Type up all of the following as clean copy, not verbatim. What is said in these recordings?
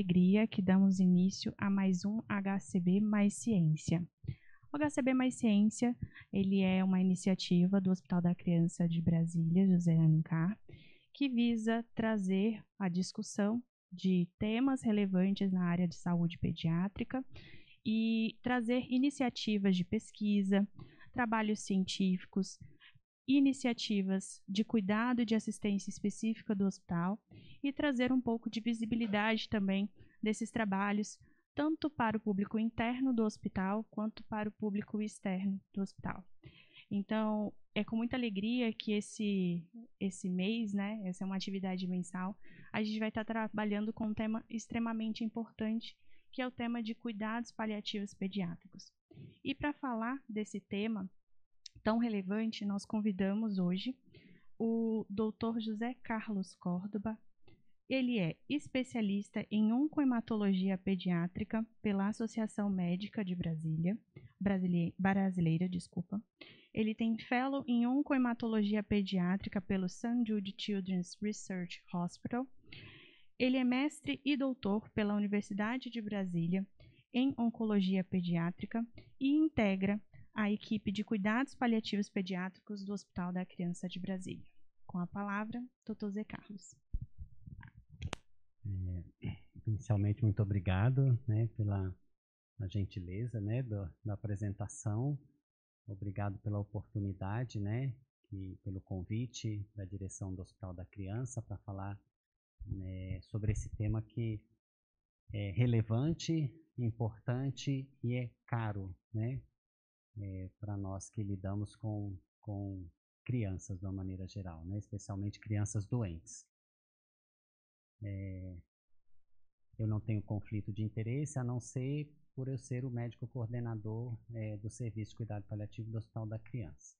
alegria que damos início a mais um HCB Mais Ciência. O HCB Mais Ciência, ele é uma iniciativa do Hospital da Criança de Brasília, José Alencar, que visa trazer a discussão de temas relevantes na área de saúde pediátrica e trazer iniciativas de pesquisa, trabalhos científicos, iniciativas de cuidado e de assistência específica do hospital e trazer um pouco de visibilidade também desses trabalhos, tanto para o público interno do hospital quanto para o público externo do hospital. Então, é com muita alegria que esse mês, né, essa é uma atividade mensal, a gente vai estar trabalhando com um tema extremamente importante, que é o tema de cuidados paliativos pediátricos. E para falar desse tema tão relevante, nós convidamos hoje o Dr. José Carlos Córdoba. Ele é especialista em oncohematologia pediátrica pela Associação Médica de Brasileira. Ele tem fellow em oncohematologia pediátrica pelo St. Jude Children's Research Hospital. Ele é mestre e doutor pela Universidade de Brasília em oncologia pediátrica e integra a equipe de cuidados paliativos pediátricos do Hospital da Criança de Brasília. Com a palavra, Dr. Zé Carlos. Inicialmente, muito obrigado, né, pela gentileza, né, da apresentação. Obrigado pela oportunidade, né, e pelo convite da direção do Hospital da Criança para falar, né, sobre esse tema que é relevante, importante e é caro, né, para nós que lidamos com crianças de uma maneira geral, né, especialmente crianças doentes. Eu não tenho conflito de interesse, a não ser por eu ser o médico coordenador do Serviço de Cuidado Paliativo do Hospital da Criança.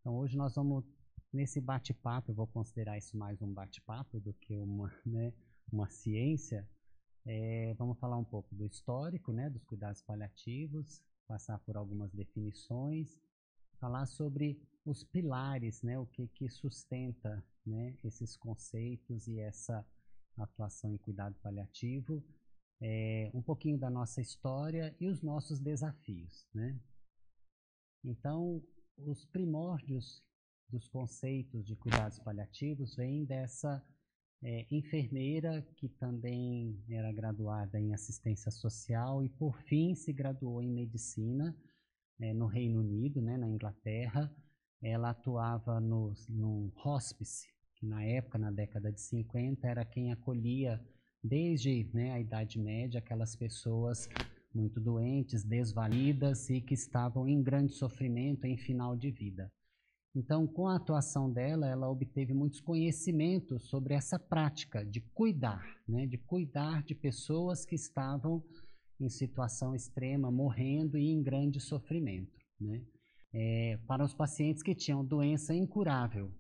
Então, hoje nós vamos, nesse bate-papo, eu vou considerar isso mais um bate-papo do que uma ciência, vamos falar um pouco do histórico, né, dos cuidados paliativos, passar por algumas definições, falar sobre os pilares, né, o que sustenta, né, esses conceitos e essa atuação em cuidado paliativo, um pouquinho da nossa história e os nossos desafios, né? Então, os primórdios dos conceitos de cuidados paliativos vêm dessa enfermeira que também era graduada em assistência social e, por fim, se graduou em medicina no Reino Unido, né, na Inglaterra. Ela atuava no hospice, que na época, na década de 50, era quem acolhia desde, né, a Idade Média aquelas pessoas muito doentes, desvalidas e que estavam em grande sofrimento em final de vida. Então, com a atuação dela, ela obteve muitos conhecimentos sobre essa prática de cuidar, né, de cuidar de pessoas que estavam em situação extrema, morrendo e em grande sofrimento, né, para os pacientes que tinham doença incurável.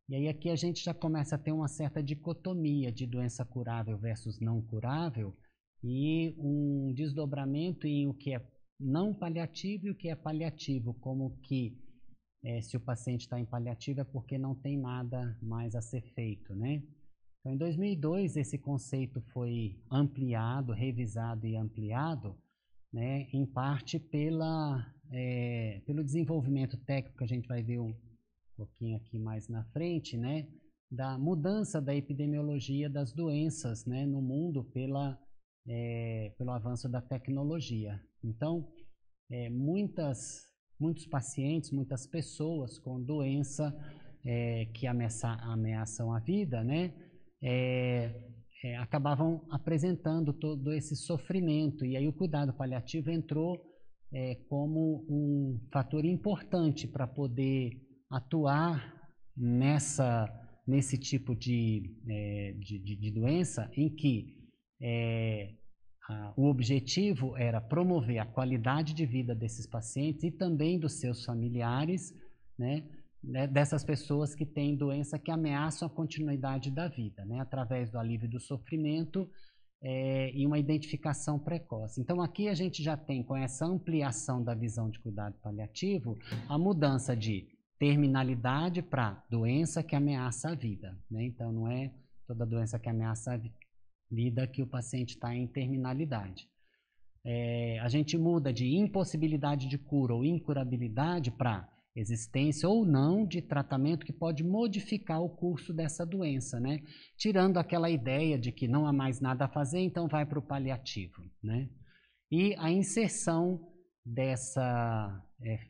E aí aqui a gente já começa a ter uma certa dicotomia de doença curável versus não curável e um desdobramento em o que é não paliativo e o que é paliativo, como que se o paciente está em paliativo é porque não tem nada mais a ser feito, né? Então, em 2002, esse conceito foi ampliado, revisado e ampliado, né, em parte pelo desenvolvimento técnico, que a gente vai ver um pouquinho aqui mais na frente, né, da mudança da epidemiologia das doenças, né, no mundo pelo avanço da tecnologia. Então, muitos pacientes, muitas pessoas com doença que ameaçam a vida, né, acabavam apresentando todo esse sofrimento. E aí o cuidado paliativo entrou como um fator importante para poder atuar nesse tipo de doença em que o objetivo era promover a qualidade de vida desses pacientes e também dos seus familiares, né, dessas pessoas que têm doença que ameaçam a continuidade da vida, né, através do alívio do sofrimento e uma identificação precoce. Então, aqui a gente já tem, com essa ampliação da visão de cuidado paliativo, a mudança de terminalidade para doença que ameaça a vida, né? Então, não é toda doença que ameaça vida que o paciente está em terminalidade. A gente muda de impossibilidade de cura ou incurabilidade para existência ou não de tratamento que pode modificar o curso dessa doença, né? Tirando aquela ideia de que não há mais nada a fazer, então vai para o paliativo, né? E a inserção dessa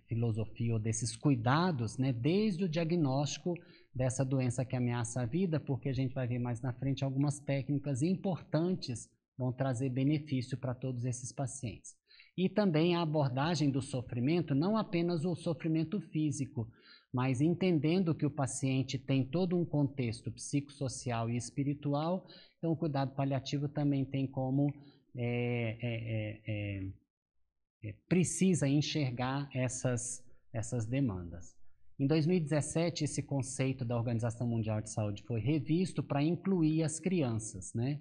filosofia ou desses cuidados, né, desde o diagnóstico dessa doença que ameaça a vida, porque a gente vai ver mais na frente algumas técnicas importantes vão trazer benefício para todos esses pacientes. E também a abordagem do sofrimento, não apenas o sofrimento físico, mas entendendo que o paciente tem todo um contexto psicossocial e espiritual, então o cuidado paliativo também tem como precisa enxergar essas demandas. Em 2017, esse conceito da Organização Mundial de Saúde foi revisto para incluir as crianças, né?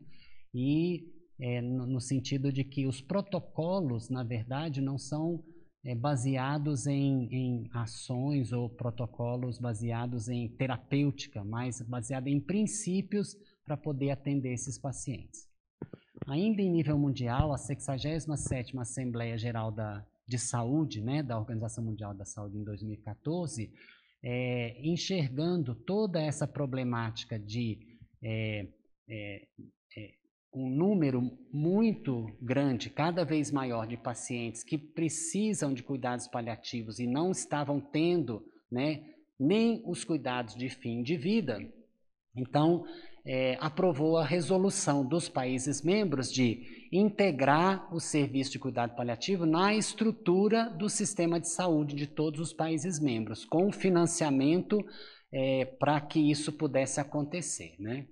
E no sentido de que os protocolos, na verdade, não são baseados em ações ou protocolos baseados em terapêutica, mas baseados em princípios para poder atender esses pacientes. Ainda em nível mundial, a 67ª Assembleia Geral de Saúde, né, da Organização Mundial da Saúde em 2014, enxergando toda essa problemática de um número muito grande, cada vez maior, de pacientes que precisam de cuidados paliativos e não estavam tendo, né, nem os cuidados de fim de vida. Então, aprovou a resolução dos países membros de integrar o serviço de cuidado paliativo na estrutura do sistema de saúde de todos os países membros, com financiamento para que isso pudesse acontecer, né?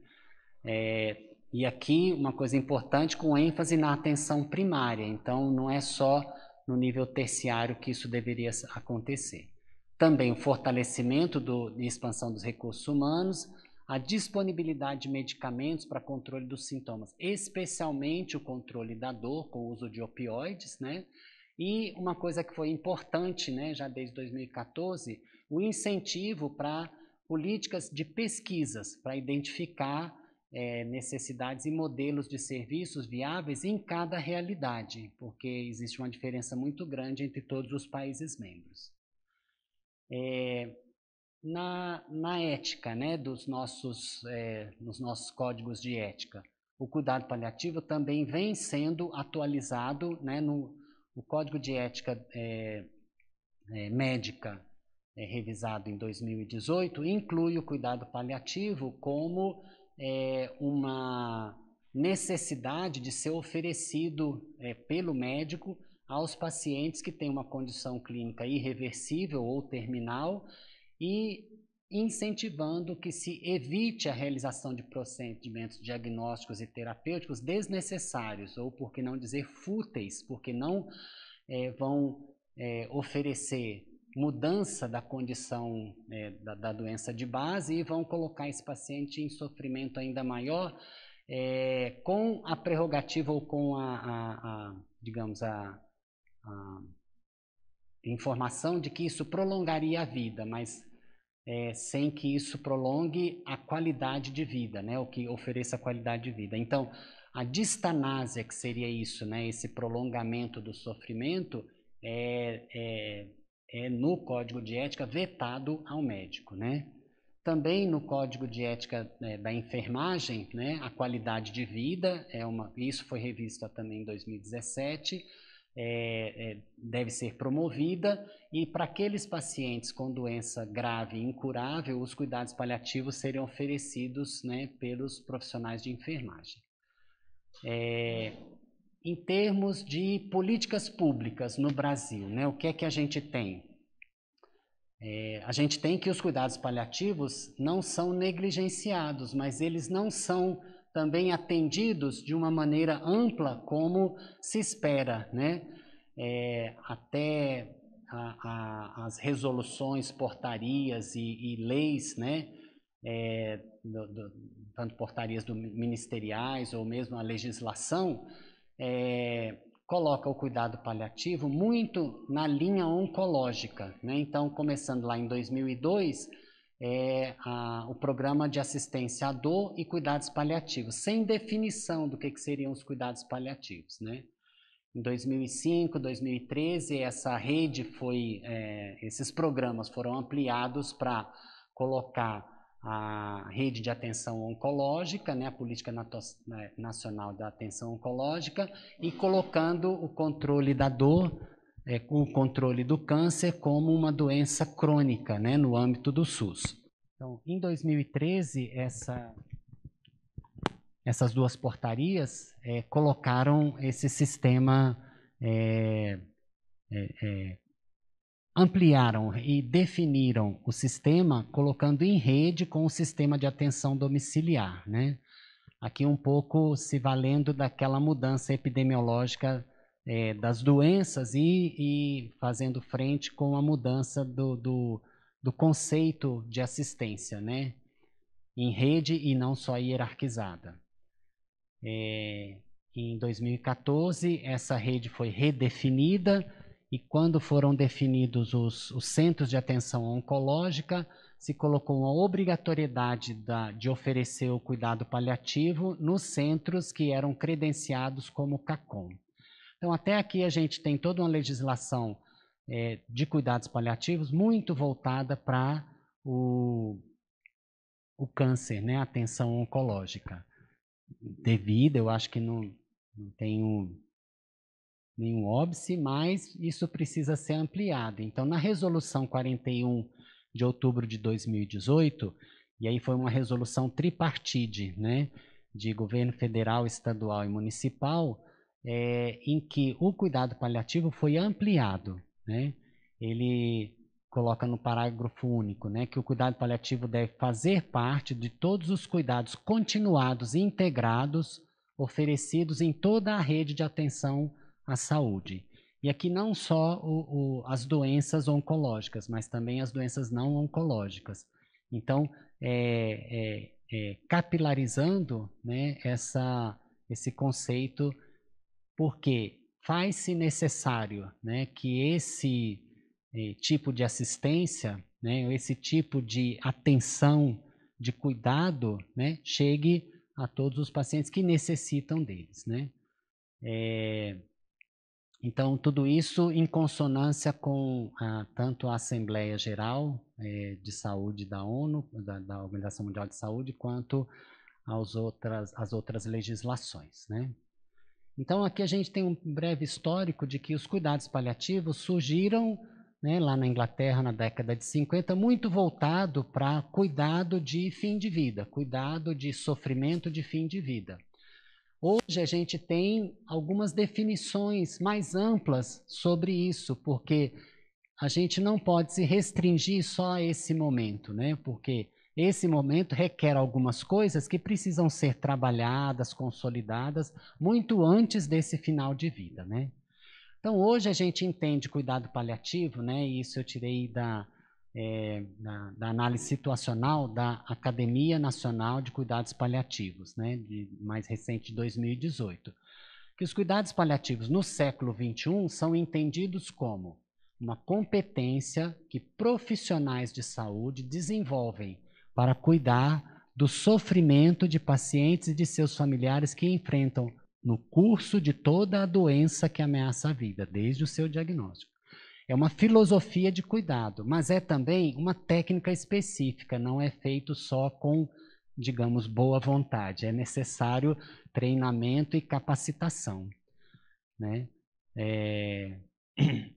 E aqui uma coisa importante, com ênfase na atenção primária, então não é só no nível terciário que isso deveria acontecer. Também o fortalecimento e expansão dos recursos humanos, a disponibilidade de medicamentos para controle dos sintomas, especialmente o controle da dor com o uso de opioides, né? E uma coisa que foi importante, né, já desde 2014, o incentivo para políticas de pesquisas, para identificar necessidades e modelos de serviços viáveis em cada realidade, porque existe uma diferença muito grande entre todos os países membros. Na ética, né, nos nossos códigos de ética, o cuidado paliativo também vem sendo atualizado, né, o Código de Ética Médica, revisado em 2018, inclui o cuidado paliativo como uma necessidade de ser oferecido pelo médico aos pacientes que têm uma condição clínica irreversível ou terminal e incentivando que se evite a realização de procedimentos diagnósticos e terapêuticos desnecessários, ou por que não dizer fúteis, porque não vão oferecer mudança da condição da doença de base e vão colocar esse paciente em sofrimento ainda maior com a prerrogativa ou com digamos, a informação de que isso prolongaria a vida, mas sem que isso prolongue a qualidade de vida, né? O que ofereça qualidade de vida. Então, a distanásia, que seria isso, né? Esse prolongamento do sofrimento, no Código de Ética vetado ao médico, né? Também no Código de Ética da Enfermagem, né, a qualidade de vida, isso foi revisto também em 2017, deve ser promovida, e para aqueles pacientes com doença grave e incurável, os cuidados paliativos seriam oferecidos, né, pelos profissionais de enfermagem. Em termos de políticas públicas no Brasil, né, o que é que a gente tem? A gente tem que os cuidados paliativos não são negligenciados, mas eles não são também atendidos de uma maneira ampla como se espera, né? Até as resoluções, portarias e leis, né? Tanto portarias ministeriais ou mesmo a legislação, coloca o cuidado paliativo muito na linha oncológica, né? Então, começando lá em 2002, o programa de assistência à dor e cuidados paliativos, sem definição do que seriam os cuidados paliativos, né? Em 2005, 2013, essa rede esses programas foram ampliados para colocar a rede de atenção oncológica, né, a Política Nacional da Atenção Oncológica, e colocando o controle da dor, o controle do câncer como uma doença crônica, né, no âmbito do SUS. Então, em 2013, essas duas portarias colocaram esse sistema, ampliaram e definiram o sistema, colocando em rede com o sistema de atenção domiciliar, né? Aqui um pouco se valendo daquela mudança epidemiológica das doenças e fazendo frente com a mudança do conceito de assistência, né? Em rede e não só hierarquizada. Em 2014, essa rede foi redefinida e quando foram definidos os centros de atenção oncológica, se colocou uma obrigatoriedade de oferecer o cuidado paliativo nos centros que eram credenciados como CACOM. Então, até aqui a gente tem toda uma legislação de cuidados paliativos muito voltada para o câncer, né, a atenção oncológica. Devida, eu acho que não tem nenhum óbice, mas isso precisa ser ampliado. Então, na resolução 41 de outubro de 2018, e aí foi uma resolução tripartite, né, de governo federal, estadual e municipal, em que o cuidado paliativo foi ampliado, né? Ele coloca no parágrafo único, né, que o cuidado paliativo deve fazer parte de todos os cuidados continuados e integrados oferecidos em toda a rede de atenção à saúde. E aqui não só as doenças oncológicas, mas também as doenças não oncológicas. Então, capilarizando, né, esse conceito, porque faz-se necessário, né, que esse tipo de assistência, né, esse tipo de atenção, de cuidado, né, chegue a todos os pacientes que necessitam deles, né? Então, tudo isso em consonância com tanto a Assembleia Geral de Saúde da ONU, da Organização Mundial de Saúde, quanto as outras legislações, né? Então, aqui a gente tem um breve histórico de que os cuidados paliativos surgiram, né, lá na Inglaterra na década de 50, muito voltado para cuidado de fim de vida, cuidado de sofrimento de fim de vida. Hoje a gente tem algumas definições mais amplas sobre isso, porque a gente não pode se restringir só a esse momento, né? Porque esse momento requer algumas coisas que precisam ser trabalhadas, consolidadas, muito antes desse final de vida, né? Então, hoje a gente entende cuidado paliativo, né? E isso eu tirei da análise situacional da Academia Nacional de Cuidados Paliativos, né? Mais recente, de 2018. Que os cuidados paliativos no século XXI são entendidos como uma competência que profissionais de saúde desenvolvem para cuidar do sofrimento de pacientes e de seus familiares que enfrentam no curso de toda a doença que ameaça a vida, desde o seu diagnóstico. É uma filosofia de cuidado, mas é também uma técnica específica, não é feito só com, digamos, boa vontade. É necessário treinamento e capacitação, né?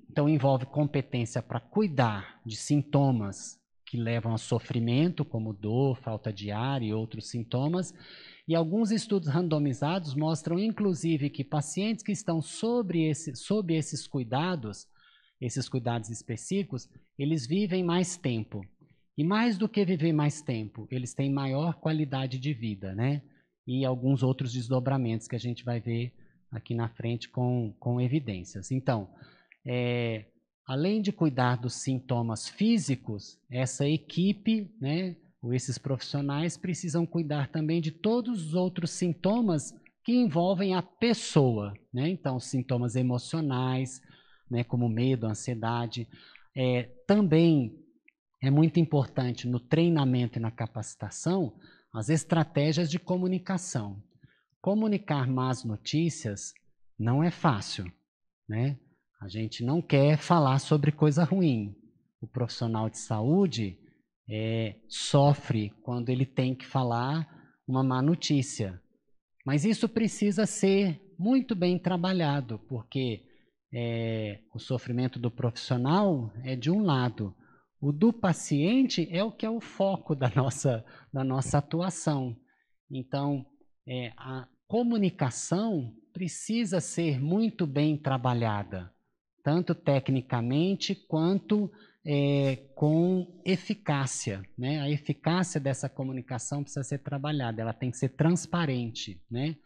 Então, envolve competência para cuidar de sintomas que levam a sofrimento, como dor, falta de ar e outros sintomas. E alguns estudos randomizados mostram, inclusive, que pacientes que estão sob esses cuidados específicos, eles vivem mais tempo. E mais do que viver mais tempo, eles têm maior qualidade de vida, né? E alguns outros desdobramentos que a gente vai ver aqui na frente com evidências. Então, além de cuidar dos sintomas físicos, essa equipe, né, ou esses profissionais precisam cuidar também de todos os outros sintomas que envolvem a pessoa, né? Então, sintomas emocionais, né, como medo, ansiedade, também é muito importante no treinamento e na capacitação as estratégias de comunicação. Comunicar más notícias não é fácil, né? A gente não quer falar sobre coisa ruim. O profissional de saúde sofre quando ele tem que falar uma má notícia. Mas isso precisa ser muito bem trabalhado, porque o sofrimento do profissional é de um lado, o do paciente é o que é o foco da nossa atuação. Então, a comunicação precisa ser muito bem trabalhada, tanto tecnicamente quanto com eficácia, né? A eficácia dessa comunicação precisa ser trabalhada, ela tem que ser transparente, né?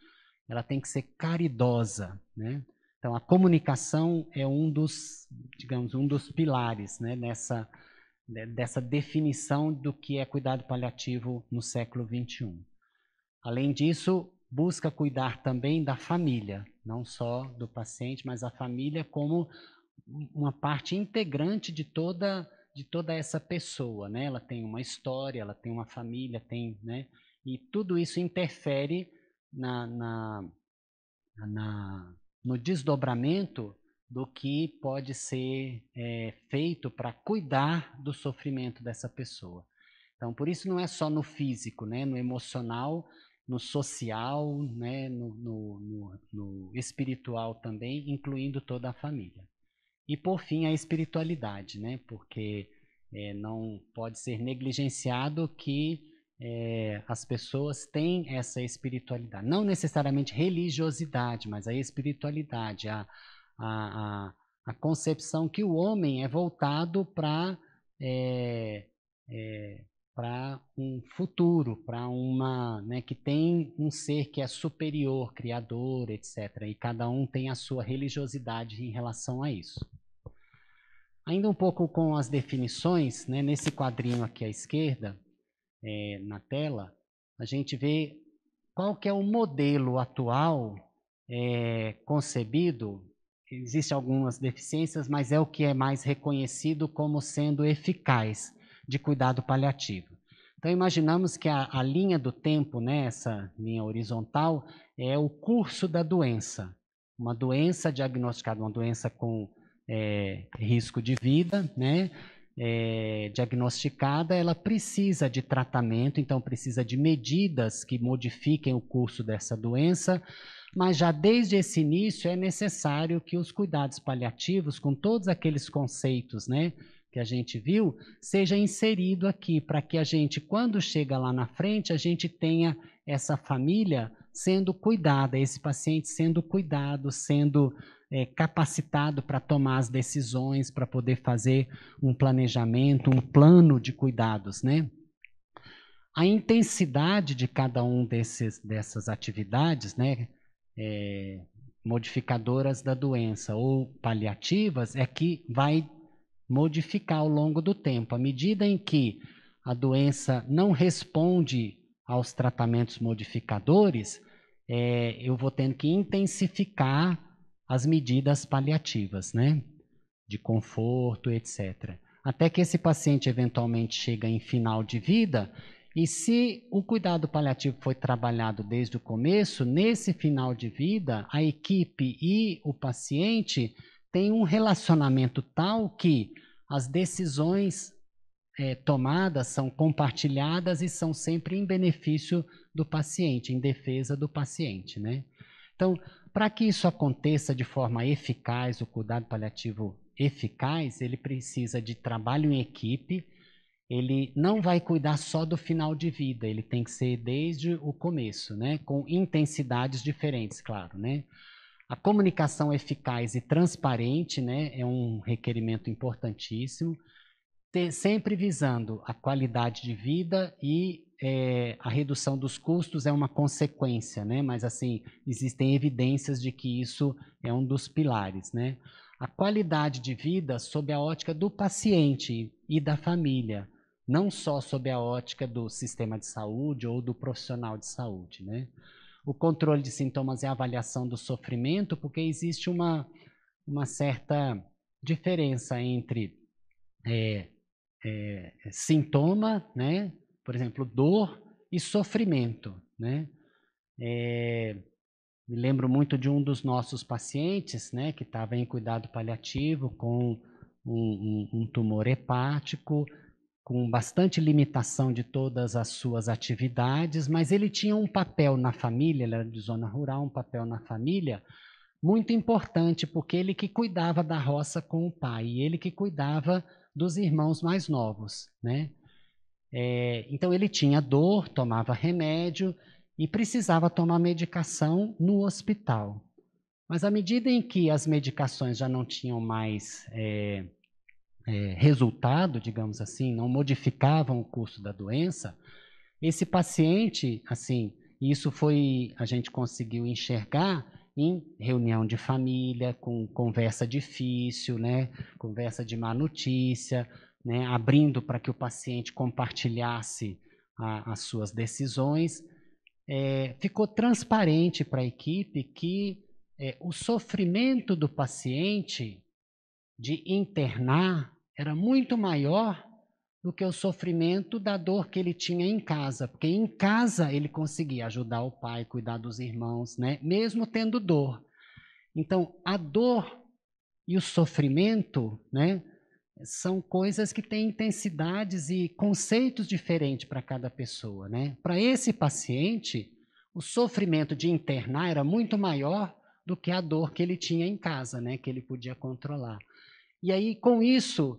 Ela tem que ser caridosa, né? Então, a comunicação é um dos pilares, né, dessa definição do que é cuidado paliativo no século XXI. Além disso, busca cuidar também da família, não só do paciente, mas a família como uma parte integrante de toda essa pessoa, né? Ela tem uma história, ela tem uma família, né? E tudo isso interfere no desdobramento do que pode ser feito para cuidar do sofrimento dessa pessoa. Então, por isso não é só no físico, né? No emocional, no social, né? no espiritual também, incluindo toda a família. E, por fim, a espiritualidade, né? Porque não pode ser negligenciado que as pessoas têm essa espiritualidade. Não necessariamente religiosidade, mas a espiritualidade, a concepção que o homem é voltado para um futuro, para né, que tem um ser que é superior, criador, etc. E cada um tem a sua religiosidade em relação a isso. Ainda um pouco com as definições, né, nesse quadrinho aqui à esquerda, na tela, a gente vê qual que é o modelo atual concebido. Existem algumas deficiências, mas é o que é mais reconhecido como sendo eficaz de cuidado paliativo. Então, imaginamos que a linha do tempo, né, essa linha horizontal, é o curso da doença. Uma doença diagnosticada, uma doença com risco de vida, né, diagnosticada, ela precisa de tratamento, então precisa de medidas que modifiquem o curso dessa doença, mas já desde esse início é necessário que os cuidados paliativos, com todos aqueles conceitos, né, que a gente viu, seja inserido aqui, para que a gente, quando chega lá na frente, a gente tenha essa família sendo cuidada, esse paciente sendo cuidado, sendo capacitado para tomar as decisões, para poder fazer um planejamento, um plano de cuidados, né? A intensidade de cada um dessas atividades, né, modificadoras da doença ou paliativas, é que vai modificar ao longo do tempo. À medida em que a doença não responde aos tratamentos modificadores, eu vou tendo que intensificar as medidas paliativas, né? De conforto, etc. Até que esse paciente eventualmente chega em final de vida, e se o cuidado paliativo foi trabalhado desde o começo, nesse final de vida, a equipe e o paciente têm um relacionamento tal que as decisões tomadas são compartilhadas e são sempre em benefício do paciente, em defesa do paciente, né? Então, para que isso aconteça de forma eficaz, o cuidado paliativo eficaz, ele precisa de trabalho em equipe, ele não vai cuidar só do final de vida, ele tem que ser desde o começo, né? Com intensidades diferentes, claro, né? A comunicação eficaz e transparente, né, é um requerimento importantíssimo, sempre visando a qualidade de vida e a redução dos custos é uma consequência, né? Mas assim, existem evidências de que isso é um dos pilares, né? A qualidade de vida sob a ótica do paciente e da família, não só sob a ótica do sistema de saúde ou do profissional de saúde, né? O controle de sintomas e a avaliação do sofrimento, porque existe uma certa diferença entre sintoma, né? Por exemplo, dor e sofrimento, né? Me lembro muito de um dos nossos pacientes, né, que estava em cuidado paliativo com um tumor hepático, com bastante limitação de todas as suas atividades, mas ele tinha um papel na família, ele era de zona rural, um papel na família muito importante, porque ele que cuidava da roça com o pai, e ele que cuidava dos irmãos mais novos, né? Então ele tinha dor, tomava remédio e precisava tomar medicação no hospital. Mas à medida em que as medicações já não tinham mais resultado, digamos assim, não modificavam o curso da doença, esse paciente, assim, isso foi, a gente conseguiu enxergar em reunião de família, com conversa difícil, né, conversa de má notícia, né, abrindo para que o paciente compartilhasse as suas decisões. Ficou transparente para a equipe que o sofrimento do paciente de internar era muito maior do que o sofrimento da dor que ele tinha em casa, porque em casa ele conseguia ajudar o pai, cuidar dos irmãos, né? Mesmo tendo dor. Então, a dor e o sofrimento, né, são coisas que têm intensidades e conceitos diferentes para cada pessoa, né? Para esse paciente, o sofrimento de internar era muito maior do que a dor que ele tinha em casa, né, que ele podia controlar. E aí, com isso,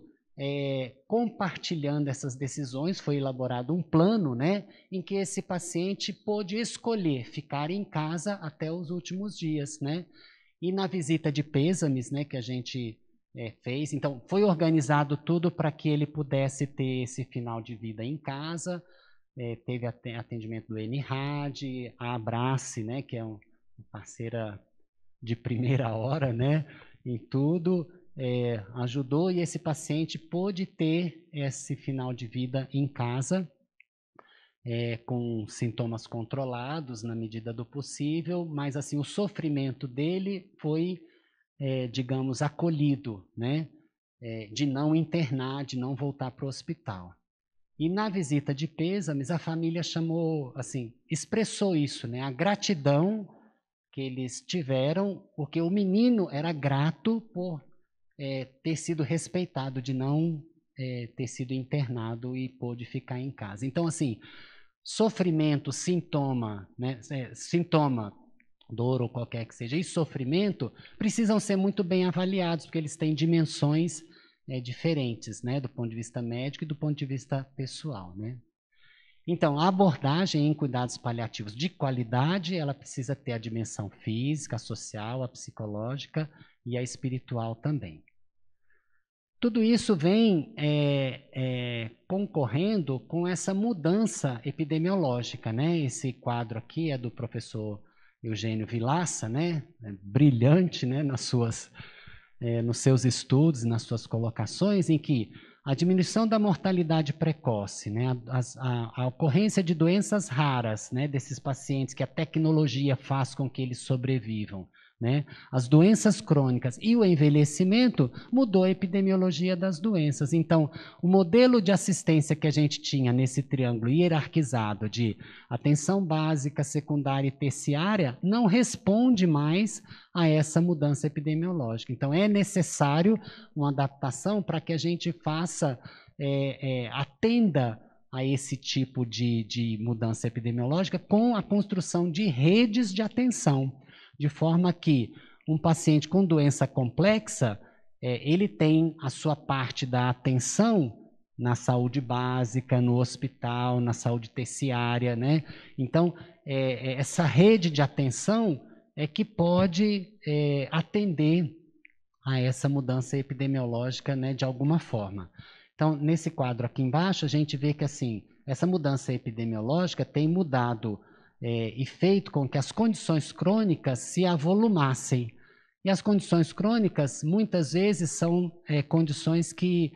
compartilhando essas decisões, foi elaborado um plano, né, em que esse paciente pôde escolher ficar em casa até os últimos dias, né? E na visita de pêsames, né, que a gente fez, então foi organizado tudo para que ele pudesse ter esse final de vida em casa. Teve atendimento do NRAD, a Abrace, né, que é uma parceira de primeira hora, né, em tudo. Ajudou, e esse paciente pôde ter esse final de vida em casa, com sintomas controlados na medida do possível, mas assim o sofrimento dele foi, digamos, acolhido, né? De não internar, de não voltar para o hospital. E na visita de pêsames, a família chamou, assim, expressou isso, né? A gratidão que eles tiveram, porque o menino era grato por ter sido respeitado, de não ter sido internado e pôde ficar em casa. Então, assim, sofrimento, sintoma, né, sintoma, dor ou qualquer que seja, e sofrimento precisam ser muito bem avaliados, porque eles têm dimensões diferentes, né, do ponto de vista médico e do ponto de vista pessoal, né. Então, a abordagem em cuidados paliativos de qualidade, ela precisa ter a dimensão física, a social, a psicológica e a espiritual também. Tudo isso vem concorrendo com essa mudança epidemiológica, né? Esse quadro aqui é do professor Eugênio Vilaça, né? Brilhante, né? Nos seus estudos, nas suas colocações, em que a diminuição da mortalidade precoce, né? A ocorrência de doenças raras, né? Desses pacientes que a tecnologia faz com que eles sobrevivam, né? As doenças crônicas e o envelhecimento mudou a epidemiologia das doenças. Então, o modelo de assistência que a gente tinha nesse triângulo hierarquizado de atenção básica, secundária e terciária não responde mais a essa mudança epidemiológica. Então, é necessário uma adaptação para que a gente faça, atenda a esse tipo de mudança epidemiológica com a construção de redes de atenção, de forma que um paciente com doença complexa, ele tem a sua parte da atenção na saúde básica, no hospital, na saúde terciária, né? Então, essa rede de atenção é que pode atender a essa mudança epidemiológica, né, de alguma forma. Então, nesse quadro aqui embaixo, a gente vê que, assim, essa mudança epidemiológica tem mudado e feito com que as condições crônicas se avolumassem. E as condições crônicas, muitas vezes, são condições que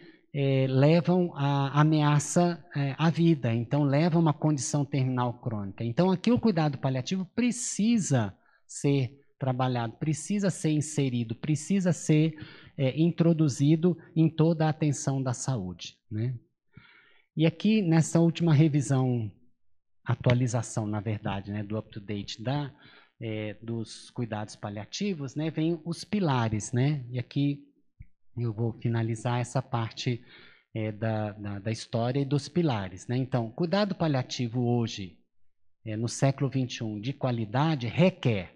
levam a ameaça à vida, então levam a uma condição terminal crônica. Então, aqui o cuidado paliativo precisa ser trabalhado, precisa ser inserido, precisa ser introduzido em toda a atenção da saúde, né? E aqui, nessa última revisão, atualização, na verdade, né, do up-to-date dos cuidados paliativos, né, vem os pilares, né? E aqui eu vou finalizar essa parte da história e dos pilares, né? Então, cuidado paliativo hoje, no século XXI, de qualidade, requer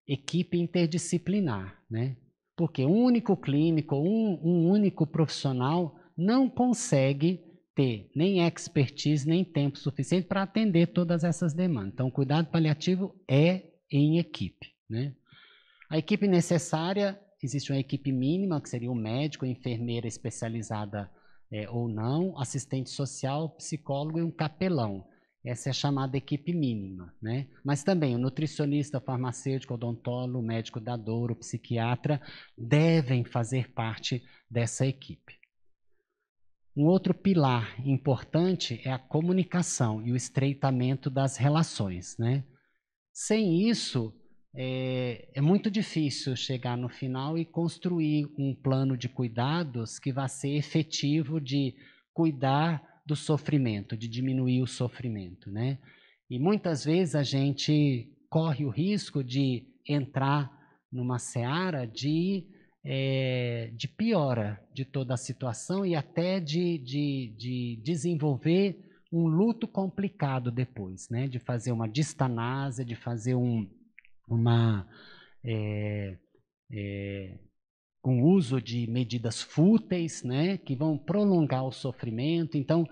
equipe interdisciplinar, né? Porque um único clínico, um único profissional não consegue ter nem expertise, nem tempo suficiente para atender todas essas demandas. Então, o cuidado paliativo é em equipe, né? A equipe necessária, existe uma equipe mínima, que seria o médico, a enfermeira especializada ou não, assistente social, psicólogo e um capelão. Essa é a chamada equipe mínima, né? Mas também o nutricionista, farmacêutico, odontólogo, médico da dor, o psiquiatra devem fazer parte dessa equipe. Um outro pilar importante é a comunicação e o estreitamento das relações, né? Sem isso, é muito difícil chegar no final e construir um plano de cuidados que vá ser efetivo de cuidar do sofrimento, de diminuir o sofrimento, né? E muitas vezes a gente corre o risco de entrar numa seara de piora de toda a situação e até de desenvolver um luto complicado depois, né? De fazer uma distanásia, de fazer um uso de medidas fúteis, né? Que vão prolongar o sofrimento. Então,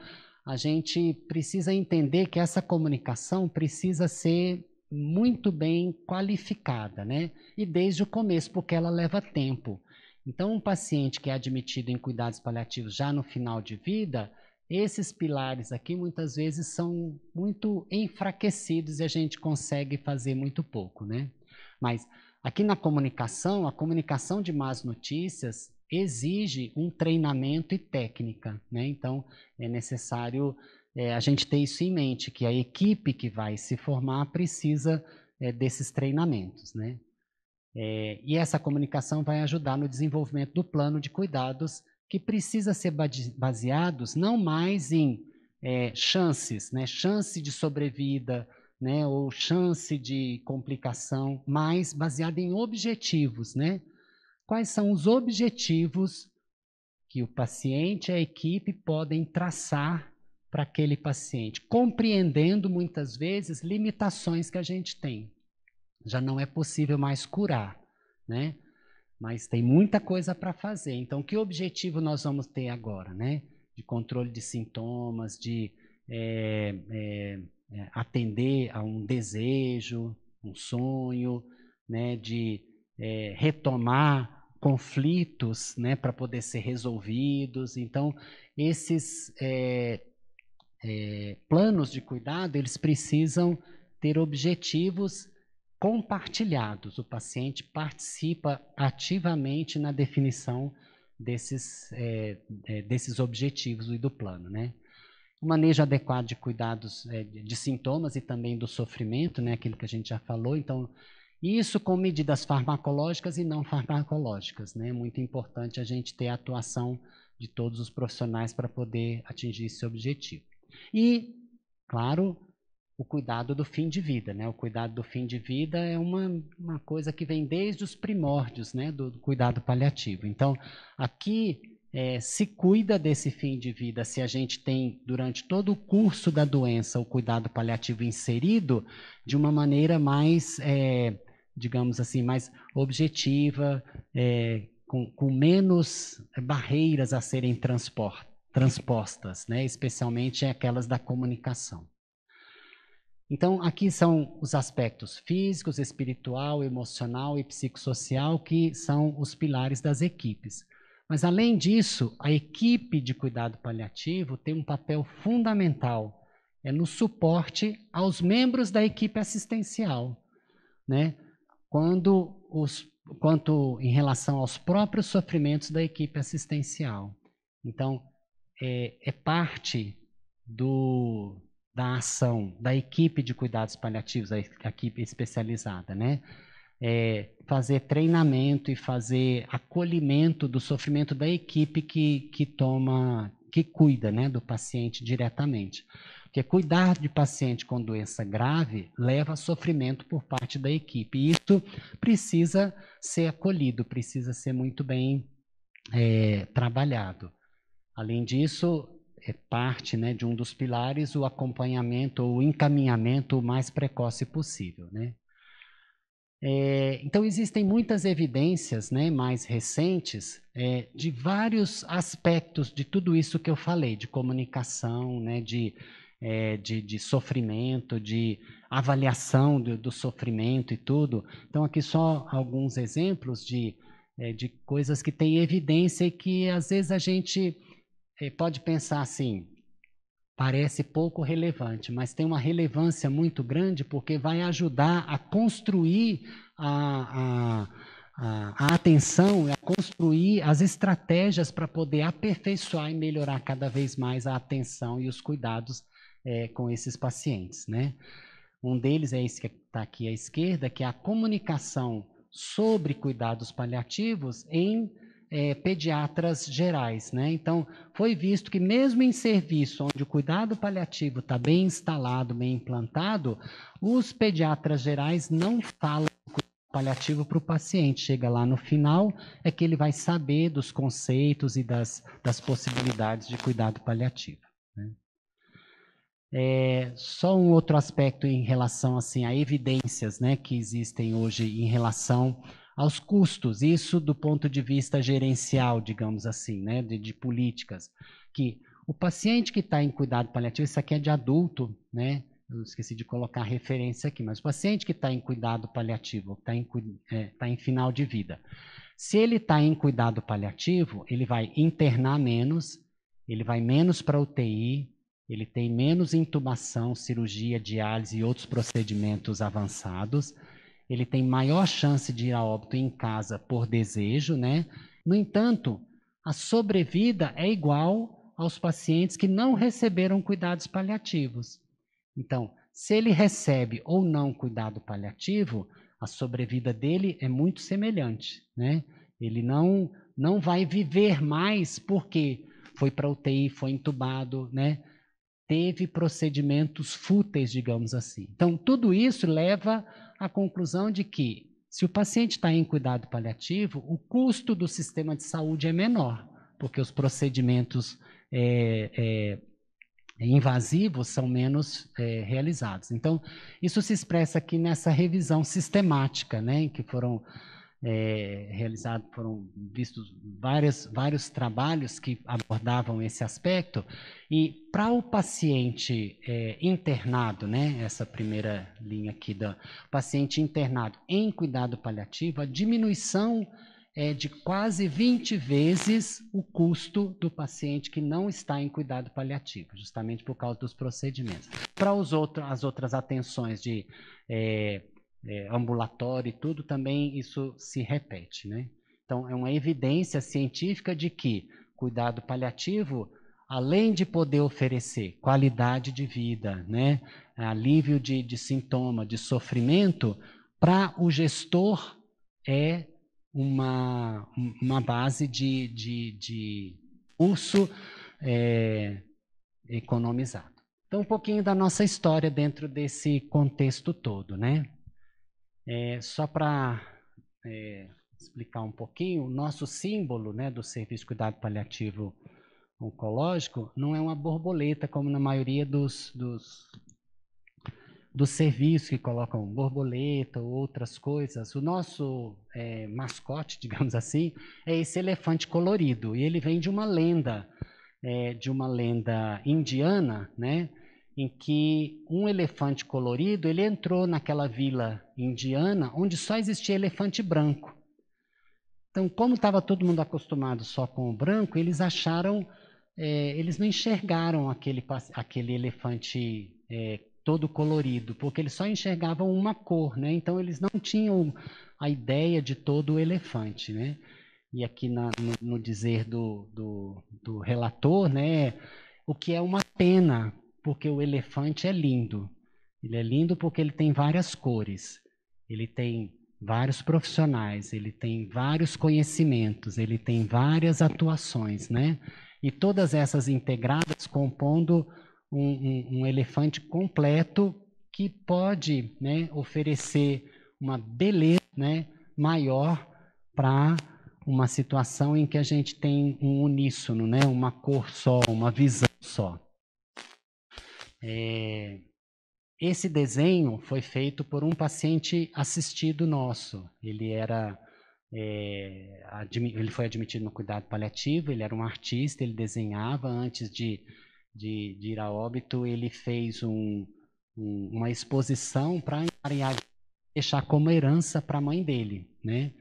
a gente precisa entender que essa comunicação precisa ser muito bem qualificada, né? E desde o começo, porque ela leva tempo. Então, um paciente que é admitido em cuidados paliativos já no final de vida, esses pilares aqui muitas vezes são muito enfraquecidos e a gente consegue fazer muito pouco, né? Mas aqui na comunicação, a comunicação de más notícias exige um treinamento e técnica, né? Então, é necessário a gente ter isso em mente, que a equipe que vai se formar precisa desses treinamentos, né? E essa comunicação vai ajudar no desenvolvimento do plano de cuidados que precisa ser baseados não mais em chances, né? Chance de sobrevida, né? Ou chance de complicação, mas baseado em objetivos, né? Quais são os objetivos que o paciente e a equipe podem traçar para aquele paciente, compreendendo muitas vezes limitações que a gente tem. Já não é possível mais curar, né? Mas tem muita coisa para fazer. Então, que objetivo nós vamos ter agora, né? De controle de sintomas, de atender a um desejo, um sonho, né? De retomar conflitos, né? Para poder ser resolvidos. Então, esses planos de cuidado, eles precisam ter objetivos compartilhados. O paciente participa ativamente na definição desses objetivos e do plano, né? O manejo adequado de cuidados de sintomas e também do sofrimento, né? Aquilo que a gente já falou. Então, isso com medidas farmacológicas e não farmacológicas, né? É muito importante a gente ter a atuação de todos os profissionais para poder atingir esse objetivo. E, claro, o cuidado do fim de vida, né? O cuidado do fim de vida é uma coisa que vem desde os primórdios, né? Do cuidado paliativo. Então, aqui se cuida desse fim de vida se a gente tem, durante todo o curso da doença, o cuidado paliativo inserido de uma maneira mais, digamos assim, mais objetiva, com menos barreiras a serem transpostas, né? Especialmente aquelas da comunicação. Então, aqui são os aspectos físicos, espiritual, emocional e psicossocial, que são os pilares das equipes. Mas, além disso, a equipe de cuidado paliativo tem um papel fundamental no suporte aos membros da equipe assistencial, né? Quanto em relação aos próprios sofrimentos da equipe assistencial. Então, é parte da ação da equipe de cuidados paliativos, a equipe especializada, né? Fazer treinamento e fazer acolhimento do sofrimento da equipe que que cuida, né, do paciente diretamente. Porque cuidar de paciente com doença grave leva a sofrimento por parte da equipe. E isso precisa ser acolhido, precisa ser muito bem trabalhado. Além disso, é parte, né, de um dos pilares o acompanhamento ou o encaminhamento o mais precoce possível, né? Então, existem muitas evidências, né, mais recentes de vários aspectos de tudo isso que eu falei, de comunicação, né, de sofrimento, de avaliação do sofrimento e tudo. Então, aqui só alguns exemplos de coisas que têm evidência e que, às vezes, a gente pode pensar assim, parece pouco relevante, mas tem uma relevância muito grande porque vai ajudar a construir a atenção, a construir as estratégias para poder aperfeiçoar e melhorar cada vez mais a atenção e os cuidados com esses pacientes, né? Um deles é esse que está aqui à esquerda, que é a comunicação sobre cuidados paliativos em pediatras gerais, né? Então, foi visto que mesmo em serviço onde o cuidado paliativo está bem instalado, bem implantado, os pediatras gerais não falam paliativo para o paciente. Chega lá no final, é que ele vai saber dos conceitos e das possibilidades de cuidado paliativo, né? Só um outro aspecto em relação assim, a evidências, né, que existem hoje em relação aos custos, isso do ponto de vista gerencial, digamos assim, né, de políticas, que o paciente que está em cuidado paliativo, isso aqui é de adulto, né, eu esqueci de colocar a referência aqui, mas o paciente que está em cuidado paliativo, está em final de vida, se ele está em cuidado paliativo, ele vai internar menos, ele vai menos para UTI, ele tem menos intubação, cirurgia, diálise e outros procedimentos avançados, ele tem maior chance de ir a óbito em casa por desejo, né? No entanto, a sobrevida é igual aos pacientes que não receberam cuidados paliativos. Então, se ele recebe ou não cuidado paliativo, a sobrevida dele é muito semelhante, né? Ele não vai viver mais porque foi para UTI, foi entubado, né? Teve procedimentos fúteis, digamos assim. Então, tudo isso leva à conclusão de que, se o paciente está em cuidado paliativo, o custo do sistema de saúde é menor, porque os procedimentos invasivos são menos realizados. Então, isso se expressa aqui nessa revisão sistemática, né, em que foram realizados, foram vistos vários trabalhos que abordavam esse aspecto, e para o paciente internado, né, essa primeira linha aqui do paciente internado em cuidado paliativo, a diminuição é de quase 20 vezes o custo do paciente que não está em cuidado paliativo, justamente por causa dos procedimentos. Para as outras atenções de ambulatório e tudo, também isso se repete, né? Então, é uma evidência científica de que cuidado paliativo, além de poder oferecer qualidade de vida, né, alívio de sintoma, de sofrimento, para o gestor é uma base de curso economizado. Então, um pouquinho da nossa história dentro desse contexto todo, né? Só para explicar um pouquinho, o nosso símbolo, né, do Serviço de Cuidado Paliativo Oncológico não é uma borboleta, como na maioria dos serviços que colocam borboleta ou outras coisas. O nosso mascote, digamos assim, é esse elefante colorido, e ele vem de uma lenda indiana, né, em que um elefante colorido, ele entrou naquela vila indiana onde só existia elefante branco. Então, como estava todo mundo acostumado só com o branco, eles acharam, eles não enxergaram aquele elefante todo colorido, porque eles só enxergavam uma cor, né? Então, eles não tinham a ideia de todo o elefante, né? E aqui no dizer do relator, né, o que é uma pena, porque o elefante é lindo. Ele é lindo porque ele tem várias cores, ele tem vários profissionais, ele tem vários conhecimentos, ele tem várias atuações, né? e todas essas integradas compondo um elefante completo que pode, né, oferecer uma beleza, né, maior para uma situação em que a gente tem um uníssono, né, uma cor só, uma visão só. Esse desenho foi feito por um paciente assistido nosso. Ele foi admitido no cuidado paliativo, ele era um artista, ele desenhava. Antes de ir a óbito, ele fez uma exposição para deixar como herança para a mãe dele, né?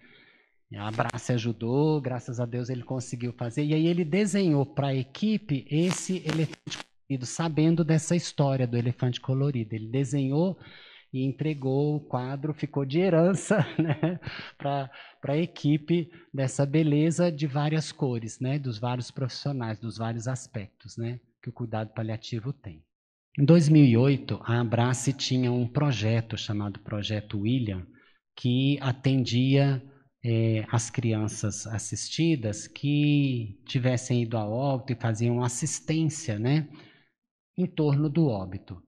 A Abrace ajudou, graças a Deus ele conseguiu fazer. E aí ele desenhou para a equipe esse elefante colorido, sabendo dessa história do elefante colorido. Ele desenhou e entregou o quadro, ficou de herança, né, para a equipe, dessa beleza de várias cores, né, dos vários profissionais, dos vários aspectos, né, que o cuidado paliativo tem. Em 2008, a Abrace tinha um projeto chamado Projeto William, que atendia as crianças assistidas que tivessem ido a óbito e faziam assistência, né, em torno do óbito.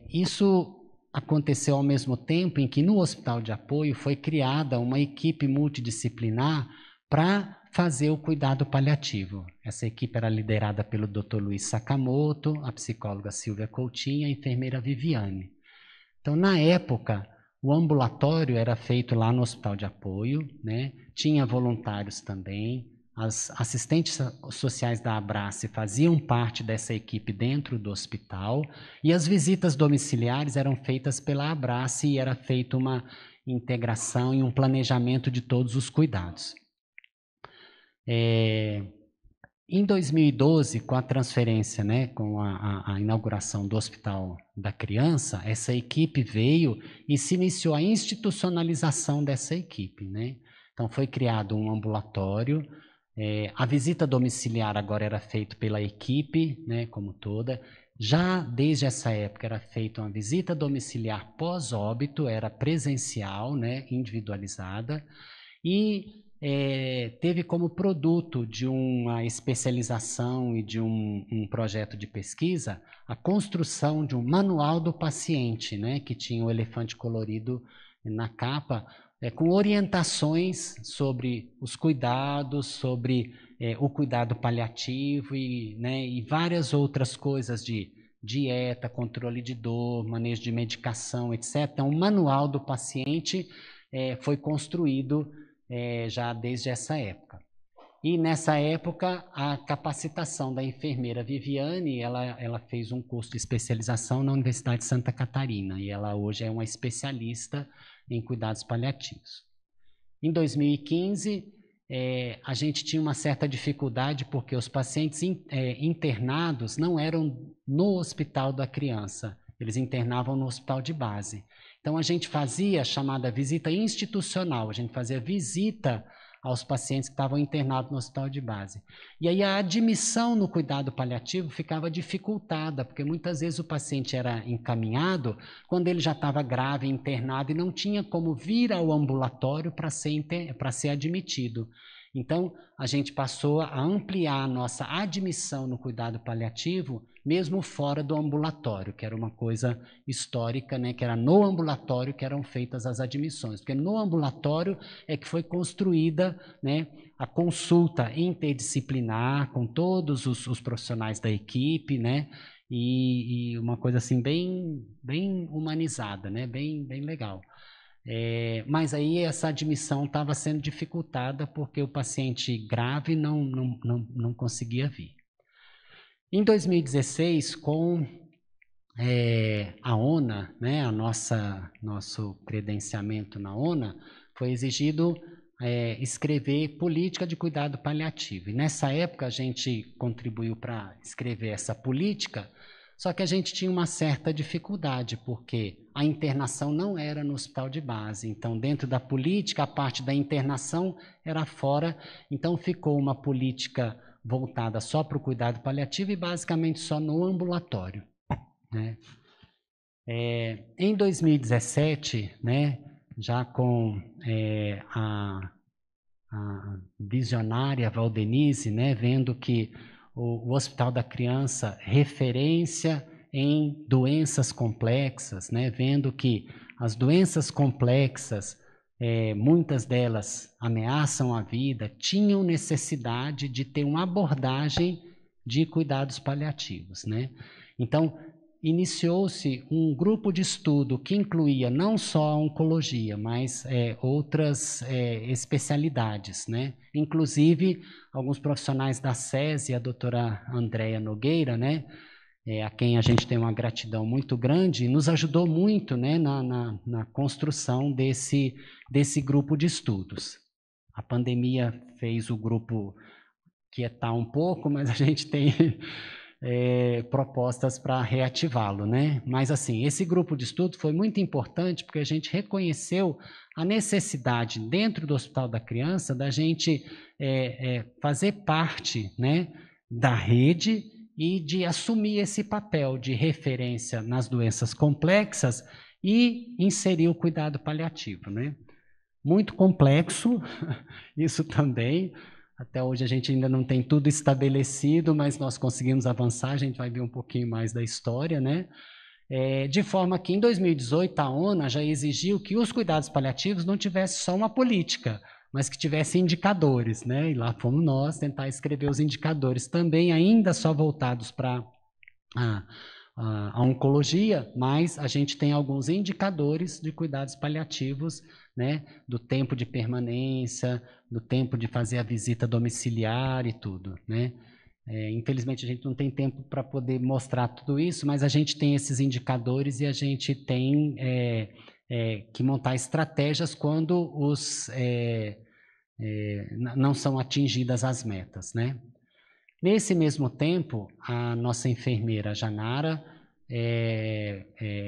Isso aconteceu ao mesmo tempo em que no Hospital de Apoio foi criada uma equipe multidisciplinar para fazer o cuidado paliativo. Essa equipe era liderada pelo Dr. Luiz Sakamoto, a psicóloga Silvia Coutinho e a enfermeira Viviane. Então, na época, o ambulatório era feito lá no Hospital de Apoio, né? Tinha voluntários também. As assistentes sociais da Abrace faziam parte dessa equipe dentro do hospital, e as visitas domiciliares eram feitas pela Abrace e era feita uma integração e um planejamento de todos os cuidados. Em 2012, com a transferência, né, com a inauguração do Hospital da Criança, essa equipe veio e se iniciou a institucionalização dessa equipe, né? Então foi criado um ambulatório. A visita domiciliar agora era feita pela equipe, né, como toda. Já desde essa época era feita uma visita domiciliar pós-óbito, era presencial, né, individualizada, e teve como produto de uma especialização e de um projeto de pesquisa a construção de um manual do paciente, né, que tinha o elefante colorido na capa, com orientações sobre os cuidados, sobre o cuidado paliativo e várias outras coisas de dieta, controle de dor, manejo de medicação, etc. Então, o manual do paciente foi construído já desde essa época. E nessa época, a capacitação da enfermeira Viviane, ela fez um curso de especialização na Universidade de Santa Catarina, e ela hoje é uma especialista em cuidados paliativos. Em 2015, a gente tinha uma certa dificuldade porque os pacientes internados não eram no Hospital da Criança, eles internavam no hospital de base. Então, a gente fazia a chamada visita institucional, a gente fazia visita aos pacientes que estavam internados no hospital de base. E aí a admissão no cuidado paliativo ficava dificultada, porque muitas vezes o paciente era encaminhado quando ele já estava grave, internado, e não tinha como vir ao ambulatório para ser admitido. Então, a gente passou a ampliar a nossa admissão no cuidado paliativo, mesmo fora do ambulatório, que era uma coisa histórica, né? Que era no ambulatório que eram feitas as admissões, porque no ambulatório é que foi construída, né, a consulta interdisciplinar com todos os profissionais da equipe, né? E uma coisa assim bem humanizada, né? Bem legal. Mas aí essa admissão estava sendo dificultada porque o paciente grave não conseguia vir. Em 2016, com a ONA, né, nosso credenciamento na ONA, foi exigido escrever política de cuidado paliativo. E nessa época a gente contribuiu para escrever essa política, só que a gente tinha uma certa dificuldade, porque a internação não era no hospital de base. Então, dentro da política, a parte da internação era fora. Então, ficou uma política voltada só para o cuidado paliativo e basicamente só no ambulatório, né? Em 2017, né, já com a visionária Valdenise, né, vendo que o Hospital da Criança, referência em doenças complexas, né, vendo que as doenças complexas, muitas delas ameaçam a vida, tinham necessidade de ter uma abordagem de cuidados paliativos, né? Então, iniciou-se um grupo de estudo que incluía não só a oncologia, mas outras especialidades, né? Inclusive, alguns profissionais da SESI, a doutora Andréa Nogueira, né? A quem a gente tem uma gratidão muito grande, nos ajudou muito, né, na construção desse grupo de estudos. A pandemia fez o grupo quietar um pouco, mas a gente tem propostas para reativá-lo, né? Mas assim, esse grupo de estudo foi muito importante porque a gente reconheceu a necessidade dentro do Hospital da Criança da gente fazer parte, né, da rede e de assumir esse papel de referência nas doenças complexas e inserir o cuidado paliativo, né? Muito complexo, isso também. Até hoje a gente ainda não tem tudo estabelecido, mas nós conseguimos avançar, a gente vai ver um pouquinho mais da história, né? De forma que em 2018 a ONU já exigiu que os cuidados paliativos não tivessem só uma política, mas que tivessem indicadores, né? E lá fomos nós tentar escrever os indicadores também, ainda só voltados para a oncologia, mas a gente tem alguns indicadores de cuidados paliativos, né, do tempo de permanência, do tempo de fazer a visita domiciliar e tudo, né. Infelizmente a gente não tem tempo para poder mostrar tudo isso, mas a gente tem esses indicadores e a gente tem que montar estratégias quando não são atingidas as metas, né. Nesse mesmo tempo, a nossa enfermeira Janara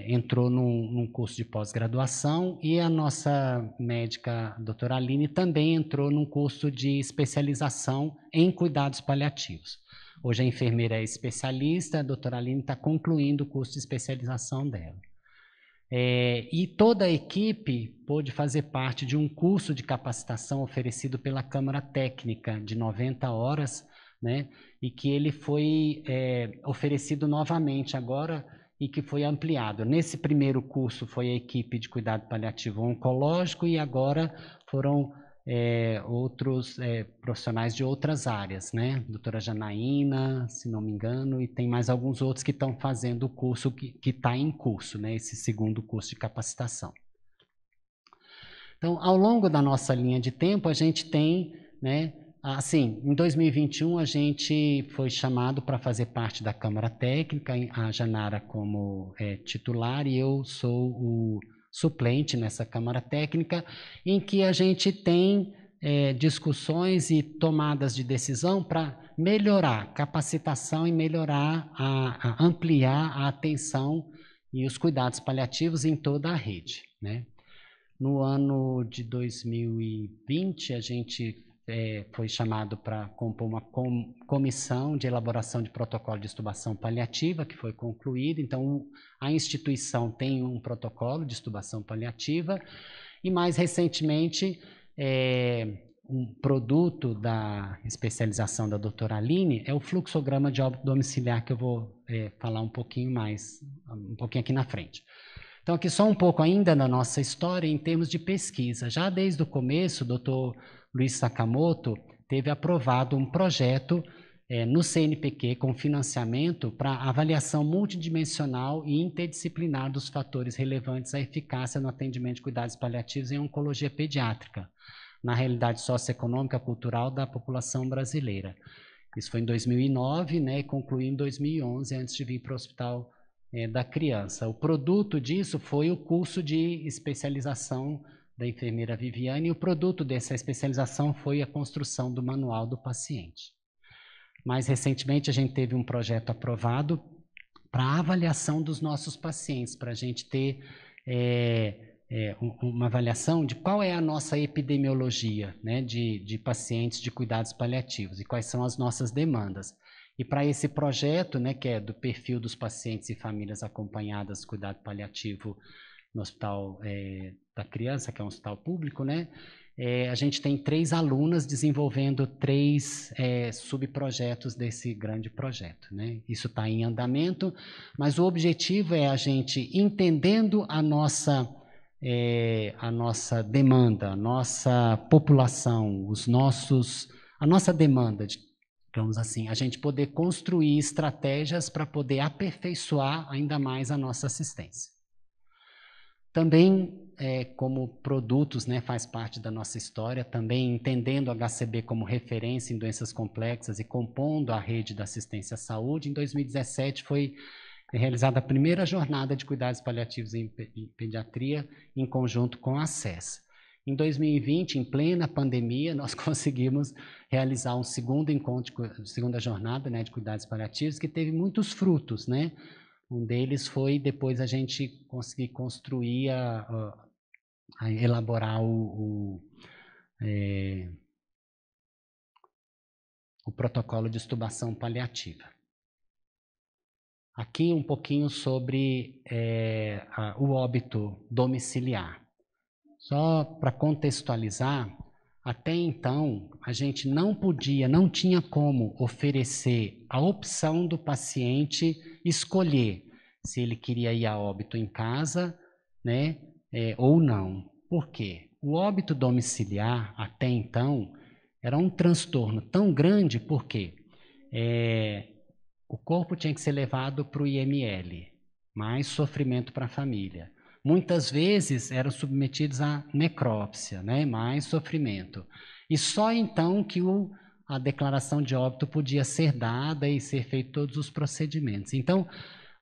entrou num curso de pós-graduação e a nossa médica, a doutora Aline, também entrou num curso de especialização em cuidados paliativos. Hoje a enfermeira é especialista, a doutora Aline está concluindo o curso de especialização dela. E toda a equipe pôde fazer parte de um curso de capacitação oferecido pela Câmara Técnica de 90 horas, né, e que ele foi oferecido novamente agora e que foi ampliado. Nesse primeiro curso foi a equipe de cuidado paliativo oncológico e agora foram outros profissionais de outras áreas, né? Doutora Janaína, se não me engano, e tem mais alguns outros que estão fazendo o curso que está em curso, né? Esse segundo curso de capacitação. Então, ao longo da nossa linha de tempo, a gente tem, né? Assim, em 2021 a gente foi chamado para fazer parte da Câmara Técnica, a Janara como titular e eu sou o suplente nessa Câmara Técnica, em que a gente tem discussões e tomadas de decisão para melhorar capacitação e melhorar, ampliar a atenção e os cuidados paliativos em toda a rede, né? No ano de 2020, a gente foi chamado para compor uma comissão de elaboração de protocolo de extubação paliativa, que foi concluída. Então, a instituição tem um protocolo de extubação paliativa e, mais recentemente, um produto da especialização da doutora Aline é o fluxograma de óbito domiciliar, que eu vou falar um pouquinho aqui na frente. Então, aqui só um pouco ainda da nossa história em termos de pesquisa. Já desde o começo, o doutor Luiz Sakamoto teve aprovado um projeto no CNPq com financiamento para avaliação multidimensional e interdisciplinar dos fatores relevantes à eficácia no atendimento de cuidados paliativos em oncologia pediátrica, na realidade socioeconômica e cultural da população brasileira. Isso foi em 2009, né, e concluiu em 2011, antes de vir para o Hospital da Criança. O produto disso foi o curso de especialização da enfermeira Viviane, e o produto dessa especialização foi a construção do manual do paciente. Mais recentemente, a gente teve um projeto aprovado para avaliação dos nossos pacientes, para a gente ter uma avaliação de qual é a nossa epidemiologia, né, de pacientes de cuidados paliativos e quais são as nossas demandas. E para esse projeto, né, que é do perfil dos pacientes e famílias acompanhadas cuidado paliativo no Hospital da Criança, que é um hospital público, né, a gente tem 3 alunas desenvolvendo 3 subprojetos desse grande projeto, né? Isso está em andamento, mas o objetivo é a gente, entendendo a nossa demanda, a nossa população, a nossa demanda, digamos assim, a gente poder construir estratégias para poder aperfeiçoar ainda mais a nossa assistência. Também, como produtos, né, faz parte da nossa história, também entendendo o HCB como referência em doenças complexas e compondo a rede da assistência à saúde, em 2017 foi realizada a primeira jornada de cuidados paliativos em pediatria em conjunto com a SES. Em 2020, em plena pandemia, nós conseguimos realizar um segundo encontro, segunda jornada, né, de cuidados paliativos, que teve muitos frutos, né? Um deles foi depois a gente conseguir construir, elaborar o protocolo de extubação paliativa. Aqui um pouquinho sobre o óbito domiciliar. Só para contextualizar, até então a gente não tinha como oferecer a opção do paciente escolher se ele queria ir a óbito em casa, né, ou não. Por quê? O óbito domiciliar, até então, era um transtorno tão grande porque o corpo tinha que ser levado para o IML, mais sofrimento para a família. Muitas vezes eram submetidos à necrópsia, né? Mais sofrimento. E só então que a declaração de óbito podia ser dada e ser feito todos os procedimentos. Então,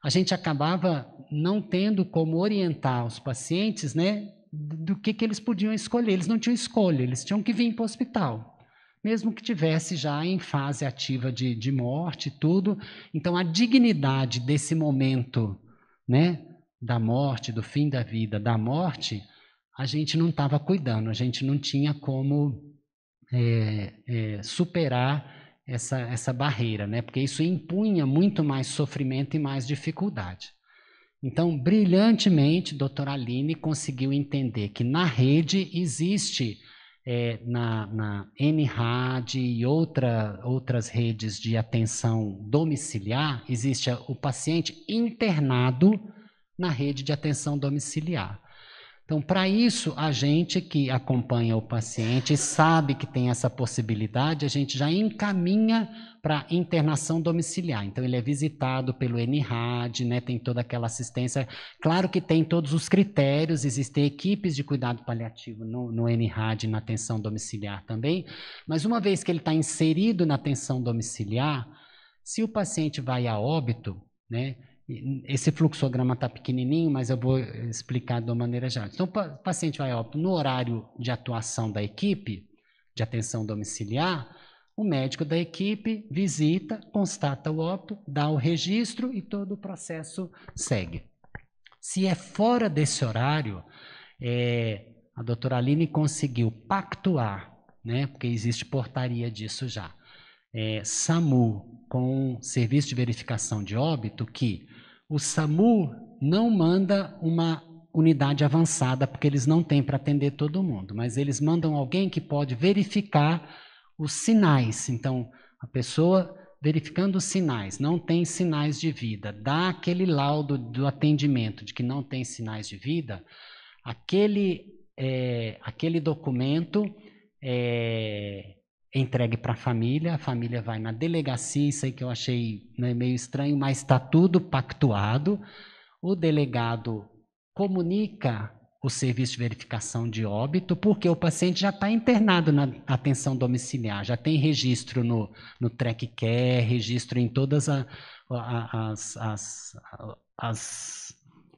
a gente acabava não tendo como orientar os pacientes, né, do que eles podiam escolher. Eles não tinham escolha, eles tinham que vir para o hospital, mesmo que tivesse já em fase ativa de morte e tudo. Então, a dignidade desse momento, né, da morte, do fim da vida, da morte, a gente não estava cuidando, a gente não tinha como superar essa barreira, né? Porque isso impunha muito mais sofrimento e mais dificuldade. Então, brilhantemente, doutora Aline conseguiu entender que na rede existe, na NRAD e outras redes de atenção domiciliar, existe o paciente internado na rede de atenção domiciliar. Então, para isso, a gente que acompanha o paciente sabe que tem essa possibilidade, a gente já encaminha para internação domiciliar. Então, ele é visitado pelo NRAD, né, tem toda aquela assistência. Claro que tem todos os critérios, existem equipes de cuidado paliativo no NRAD, na atenção domiciliar também, mas uma vez que ele está inserido na atenção domiciliar, se o paciente vai a óbito, né, esse fluxograma está pequenininho, mas eu vou explicar de uma maneira geral. Então, o paciente vai a óbito no horário de atuação da equipe de atenção domiciliar, o médico da equipe visita, constata o óbito, dá o registro e todo o processo segue. Se é fora desse horário, a doutora Aline conseguiu pactuar, né, porque existe portaria disso já, SAMU com Serviço de Verificação de Óbito, que o SAMU não manda uma unidade avançada, porque eles não têm para atender todo mundo, mas eles mandam alguém que pode verificar os sinais. Então, a pessoa verificando os sinais, não tem sinais de vida, dá aquele laudo do atendimento de que não tem sinais de vida, aquele documento entregue para a família vai na delegacia, isso aí que eu achei, né, meio estranho, mas está tudo pactuado. O delegado comunica o serviço de verificação de óbito, porque o paciente já está internado na atenção domiciliar, já tem registro no TREC-QR, registro em todas as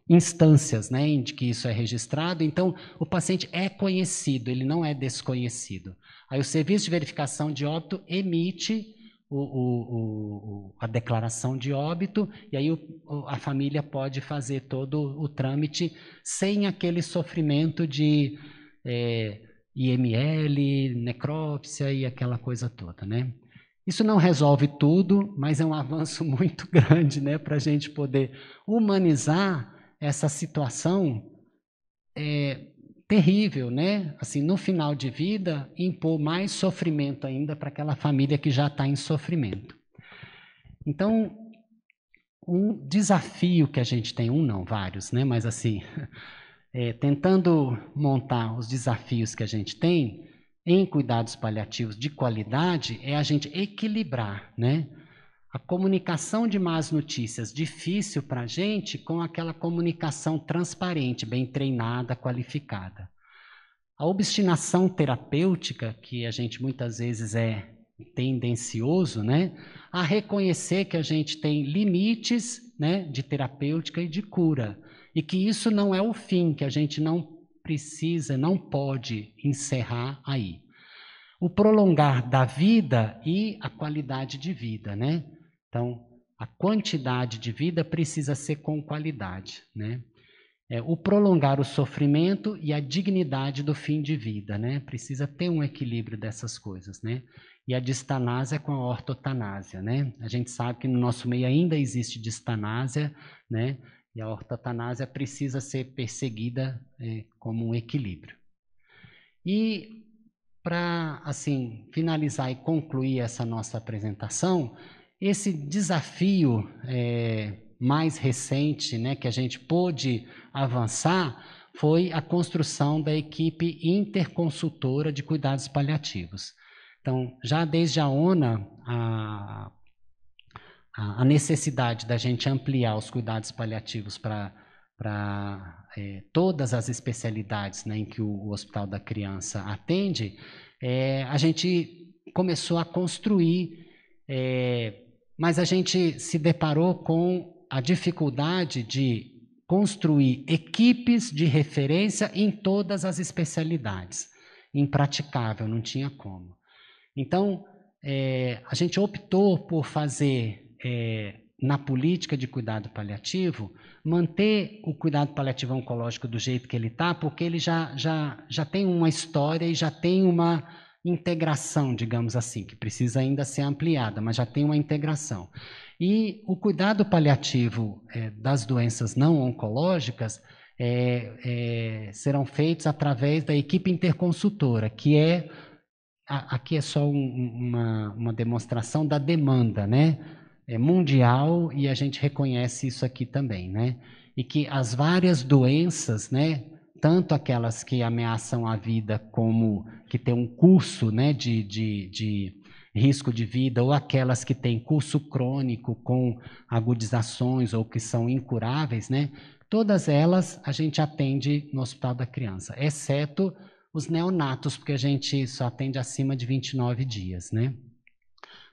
instâncias, né, em que isso é registrado. Então, o paciente é conhecido, ele não é desconhecido. Aí o serviço de verificação de óbito emite a declaração de óbito, e aí a família pode fazer todo o trâmite sem aquele sofrimento de IML, necrópsia e aquela coisa toda, né? Isso não resolve tudo, mas é um avanço muito grande, né, para a gente poder humanizar essa situação terrível, né? Assim, no final de vida, impor mais sofrimento ainda para aquela família que já está em sofrimento. Então, um desafio que a gente tem, vários, né? Mas assim, tentando montar os desafios que a gente tem em cuidados paliativos de qualidade, é a gente equilibrar, né? A comunicação de más notícias difícil para a gente com aquela comunicação transparente, bem treinada, qualificada. A obstinação terapêutica, que a gente muitas vezes é tendencioso, né, a reconhecer que a gente tem limites, né, de terapêutica e de cura, e que isso não é o fim, que a gente não precisa, não pode encerrar aí. O prolongar da vida e a qualidade de vida, né? Então, a quantidade de vida precisa ser com qualidade, né? O prolongar o sofrimento e a dignidade do fim de vida, né? Precisa ter um equilíbrio dessas coisas, né? E a distanásia com a ortotanásia, né? A gente sabe que no nosso meio ainda existe distanásia, né? E a ortotanásia precisa ser perseguida como um equilíbrio. E para, assim, finalizar e concluir essa nossa apresentação, esse desafio mais recente, né, que a gente pôde avançar, foi a construção da equipe interconsultora de cuidados paliativos. Então, já desde a ONA, a necessidade da gente ampliar os cuidados paliativos para todas as especialidades, né, em que o Hospital da Criança atende, a gente começou a construir, mas a gente se deparou com a dificuldade de construir equipes de referência em todas as especialidades. Impraticável, não tinha como. Então, a gente optou por fazer, na política de cuidado paliativo, manter o cuidado paliativo oncológico do jeito que ele está, porque ele já tem uma história e já tem uma integração, digamos assim, que precisa ainda ser ampliada, mas já tem uma integração. E o cuidado paliativo das doenças não oncológicas serão feitos através da equipe interconsultora, que aqui é só uma demonstração da demanda, né? Mundial, e a gente reconhece isso aqui também, né? E que as várias doenças, né, tanto aquelas que ameaçam a vida como que tem um curso, né, de risco de vida, ou aquelas que têm curso crônico com agudizações ou que são incuráveis, né? Todas elas a gente atende no Hospital da Criança, exceto os neonatos, porque a gente só atende acima de 29 dias, né?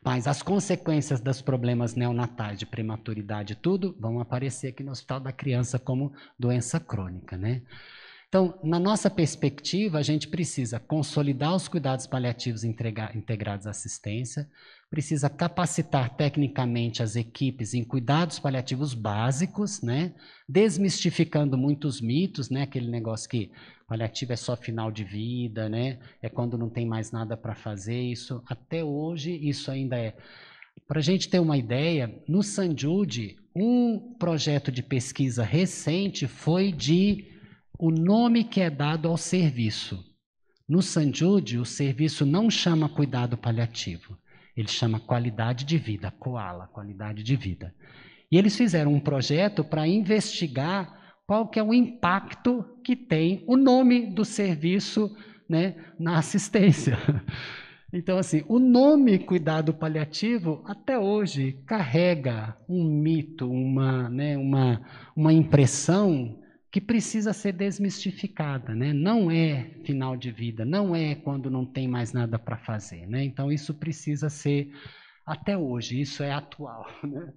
Mas as consequências dos problemas neonatais, de prematuridade e tudo, vão aparecer aqui no Hospital da Criança como doença crônica, né? Então, na nossa perspectiva, a gente precisa consolidar os cuidados paliativos integrados à assistência, precisa capacitar tecnicamente as equipes em cuidados paliativos básicos, né? Desmistificando muitos mitos, né? Aquele negócio que paliativo é só final de vida, né? É quando não tem mais nada para fazer. Isso, até hoje, isso ainda é. Para a gente ter uma ideia, no St. Jude, um projeto de pesquisa recente foi o nome que é dado ao serviço. No St. Jude, o serviço não chama cuidado paliativo, ele chama qualidade de vida, COALA, qualidade de vida. E eles fizeram um projeto para investigar qual que é o impacto que tem o nome do serviço, né, na assistência. Então, assim, o nome cuidado paliativo, até hoje, carrega um mito, uma impressão que precisa ser desmistificada, né? Não é final de vida, não é quando não tem mais nada para fazer, né? Então, isso precisa ser, até hoje, isso é atual, né?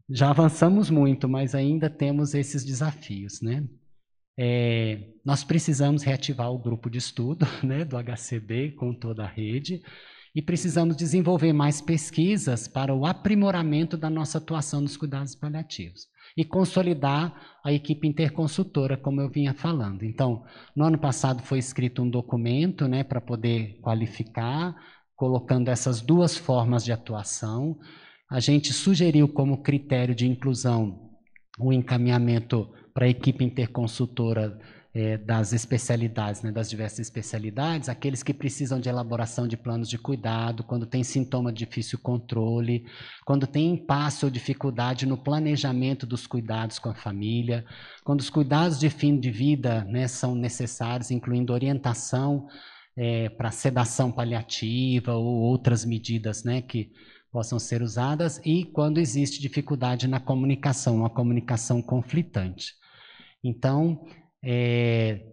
Já avançamos muito, mas ainda temos esses desafios, né? Nós precisamos reativar o grupo de estudo, né, do HCB com toda a rede, e precisamos desenvolver mais pesquisas para o aprimoramento da nossa atuação nos cuidados paliativos e consolidar a equipe interconsultora, como eu vinha falando. Então, no ano passado foi escrito um documento, né, para poder qualificar, colocando essas duas formas de atuação. A gente sugeriu como critério de inclusão o encaminhamento para a equipe interconsultora das especialidades, né, das diversas especialidades, aqueles que precisam de elaboração de planos de cuidado, quando tem sintoma de difícil controle, quando tem impasse ou dificuldade no planejamento dos cuidados com a família, quando os cuidados de fim de vida, né, são necessários, incluindo orientação para sedação paliativa ou outras medidas, né, que possam ser usadas, e quando existe dificuldade na comunicação, uma comunicação conflitante. Então,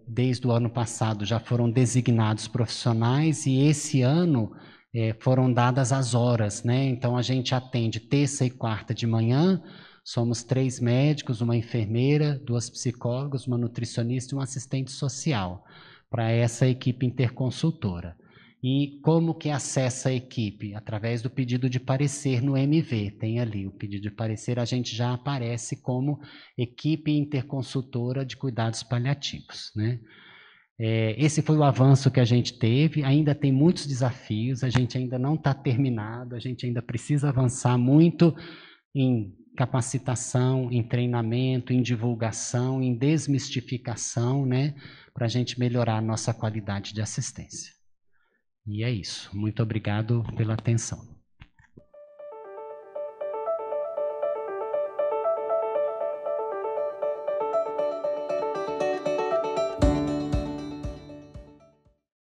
desde o ano passado já foram designados profissionais e esse ano foram dadas as horas, né? Então a gente atende terça e quarta de manhã, somos 3 médicos, uma enfermeira, 2 psicólogos, uma nutricionista e um assistente social, para essa equipe interconsultora. E como que acessa a equipe? Através do pedido de parecer no MV, tem ali o pedido de parecer, a gente já aparece como equipe interconsultora de cuidados paliativos, né? Esse foi o avanço que a gente teve, ainda tem muitos desafios, a gente ainda não está terminado, a gente ainda precisa avançar muito em capacitação, em treinamento, em divulgação, em desmistificação, né? Para a gente melhorar a nossa qualidade de assistência. E é isso. Muito obrigado pela atenção.